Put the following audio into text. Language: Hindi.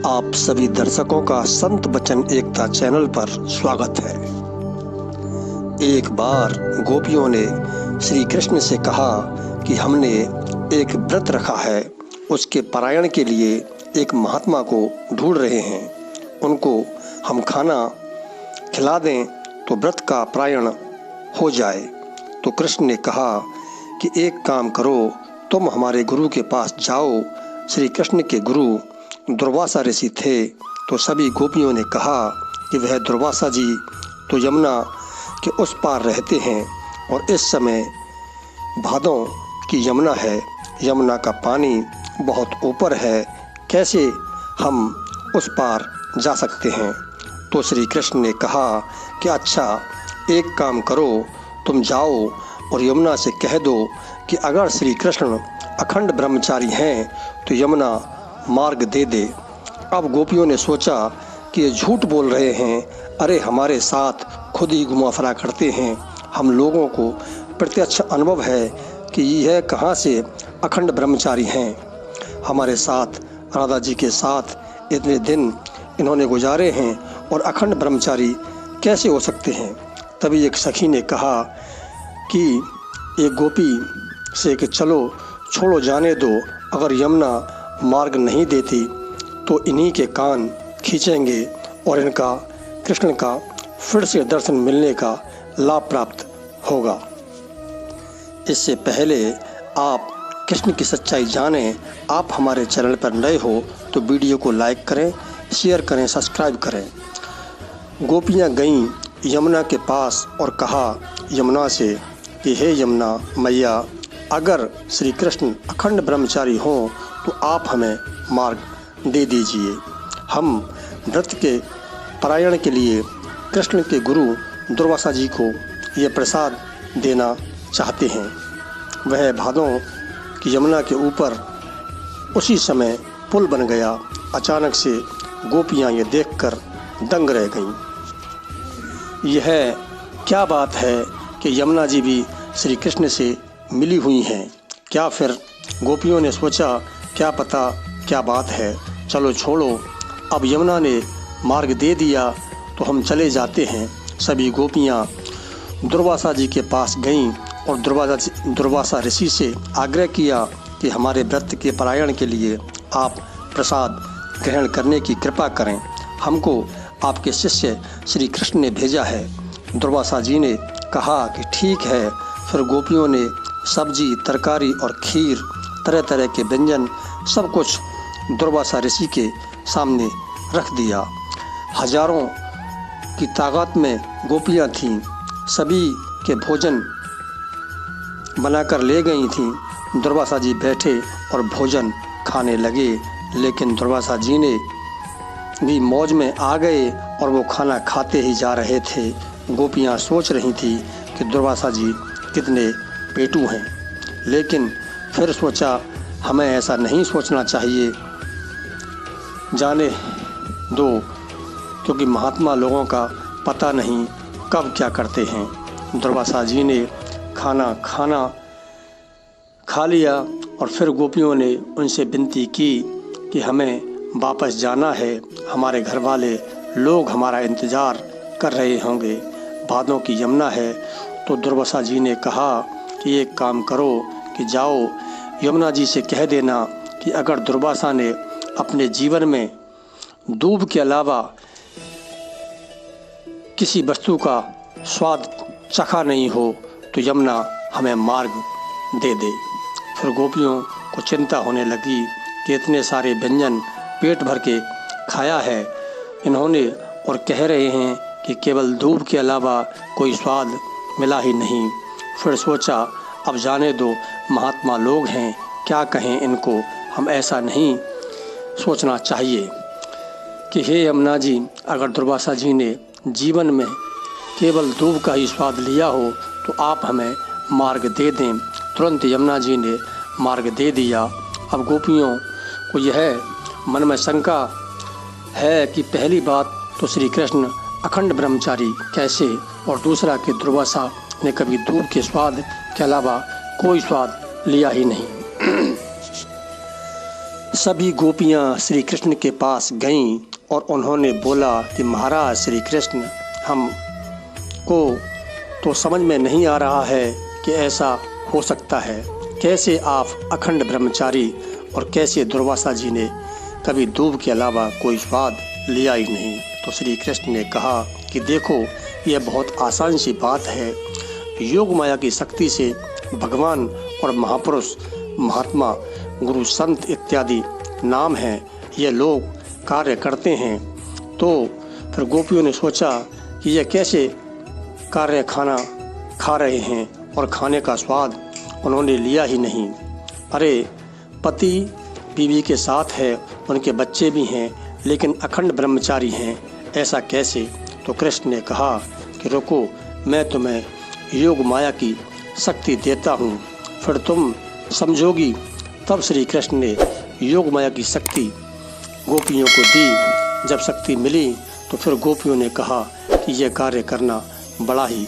आप सभी दर्शकों का संत वचन एकता चैनल पर स्वागत है। एक बार गोपियों ने श्री कृष्ण से कहा कि हमने एक व्रत रखा है, उसके पारायण के लिए एक महात्मा को ढूंढ रहे हैं। उनको हम खाना खिला दें तो व्रत का पारायण हो जाए। तो कृष्ण ने कहा कि एक काम करो, तुम हमारे गुरु के पास जाओ। श्री कृष्ण के गुरु दुर्वासा ऋषि थे। तो सभी गोपियों ने कहा कि वह दुर्वासा जी तो यमुना के उस पार रहते हैं और इस समय भादों की यमुना है, यमुना का पानी बहुत ऊपर है, कैसे हम उस पार जा सकते हैं। तो श्री कृष्ण ने कहा कि अच्छा, एक काम करो, तुम जाओ और यमुना से कह दो कि अगर श्री कृष्ण अखंड ब्रह्मचारी हैं तो यमुना मार्ग दे दे। अब गोपियों ने सोचा कि ये झूठ बोल रहे हैं, अरे हमारे साथ खुद ही घुमा फिरा करते हैं, हम लोगों को प्रत्यक्ष अनुभव है कि यह कहाँ से अखंड ब्रह्मचारी हैं। हमारे साथ राधा जी के साथ इतने दिन इन्होंने गुजारे हैं और अखंड ब्रह्मचारी कैसे हो सकते हैं। तभी एक सखी ने कहा कि एक गोपी से कि चलो छोड़ो, जाने दो, अगर यमुना मार्ग नहीं देती तो इन्हीं के कान खींचेंगे और इनका कृष्ण का फिर से दर्शन मिलने का लाभ प्राप्त होगा। इससे पहले आप कृष्ण की सच्चाई जानें, आप हमारे चैनल पर नए हो तो वीडियो को लाइक करें, शेयर करें, सब्सक्राइब करें। गोपियाँ गईं यमुना के पास और कहा यमुना से कि हे यमुना मैया, अगर श्री कृष्ण अखंड ब्रह्मचारी हों तो आप हमें मार्ग दे दीजिए। हम व्रत के पारायण के लिए कृष्ण के गुरु दुर्वासा जी को ये प्रसाद देना चाहते हैं। वह भादों की यमुना के ऊपर उसी समय पुल बन गया। अचानक से गोपियाँ ये देखकर दंग रह गईं। यह क्या बात है कि यमुना जी भी श्री कृष्ण से मिली हुई हैं। क्या फिर गोपियों ने सोचा क्या पता क्या बात है, चलो छोड़ो, अब यमुना ने मार्ग दे दिया तो हम चले जाते हैं। सभी गोपियाँ दुर्वासा जी के पास गईं और दुर्वासा ऋषि से आग्रह किया कि हमारे व्रत के पारायण के लिए आप प्रसाद ग्रहण करने की कृपा करें, हमको आपके शिष्य श्री कृष्ण ने भेजा है। दुर्वासा जी ने कहा कि ठीक है। फिर गोपियों ने सब्जी, तरकारी और खीर, तरह तरह के व्यंजन सब कुछ दुर्वासा ऋषि के सामने रख दिया। हजारों की तादाद में गोपियाँ थीं, सभी के भोजन बनाकर ले गई थीं। दुर्वासा जी बैठे और भोजन खाने लगे, लेकिन दुर्वासा जी ने भी मौज में आ गए और वो खाना खाते ही जा रहे थे। गोपियाँ सोच रही थी कि दुर्वासा जी कितने पेटू हैं, लेकिन फिर सोचा हमें ऐसा नहीं सोचना चाहिए, जाने दो, क्योंकि महात्मा लोगों का पता नहीं कब क्या करते हैं। दुर्वासा जी ने खाना खा लिया और फिर गोपियों ने उनसे विनती की कि हमें वापस जाना है, हमारे घर वाले लोग हमारा इंतज़ार कर रहे होंगे, भादों की यमुना है। तो दुर्वासा जी ने कहा कि एक काम करो कि जाओ यमुना जी से कह देना कि अगर दुर्वासा ने अपने जीवन में दूब के अलावा किसी वस्तु का स्वाद चखा नहीं हो तो यमुना हमें मार्ग दे दे। फिर गोपियों को चिंता होने लगी कि इतने सारे व्यंजन पेट भर के खाया है इन्होंने और कह रहे हैं कि केवल दूब के अलावा कोई स्वाद मिला ही नहीं। फिर सोचा अब जाने दो, महात्मा लोग हैं, क्या कहें इनको, हम ऐसा नहीं सोचना चाहिए कि हे यमुना जी, अगर दुर्वासा जी ने जीवन में केवल दूब का ही स्वाद लिया हो तो आप हमें मार्ग दे दें। तुरंत यमुना जी ने मार्ग दे दिया। अब गोपियों को यह मन में शंका है कि पहली बात तो श्री कृष्ण अखंड ब्रह्मचारी कैसे, और दूसरा कि दुर्वासा ने कभी दूब के स्वाद के अलावा कोई स्वाद लिया ही नहीं। सभी गोपियाँ श्री कृष्ण के पास गईं और उन्होंने बोला कि महाराज श्री कृष्ण, हम को तो समझ में नहीं आ रहा है कि ऐसा हो सकता है। कैसे आप अखंड ब्रह्मचारी और कैसे दुर्वासा जी ने कभी दूब के अलावा कोई स्वाद लिया ही नहीं। तो श्री कृष्ण ने कहा कि देखो, यह बहुत आसान सी बात है। योग माया की शक्ति से भगवान और महापुरुष, महात्मा, गुरु, संत इत्यादि नाम हैं, ये लोग कार्य करते हैं। तो फिर गोपियों ने सोचा कि यह कैसे कार्य खाना खा रहे हैं और खाने का स्वाद उन्होंने लिया ही नहीं। अरे, पति बीवी के साथ है, उनके बच्चे भी हैं, लेकिन अखंड ब्रह्मचारी हैं, ऐसा कैसे? तो कृष्ण ने कहा कि रुको, मैं तुम्हें योग माया की शक्ति देता हूँ, फिर तुम समझोगी। तब श्री कृष्ण ने योग माया की शक्ति गोपियों को दी। जब शक्ति मिली तो फिर गोपियों ने कहा कि यह कार्य करना बड़ा ही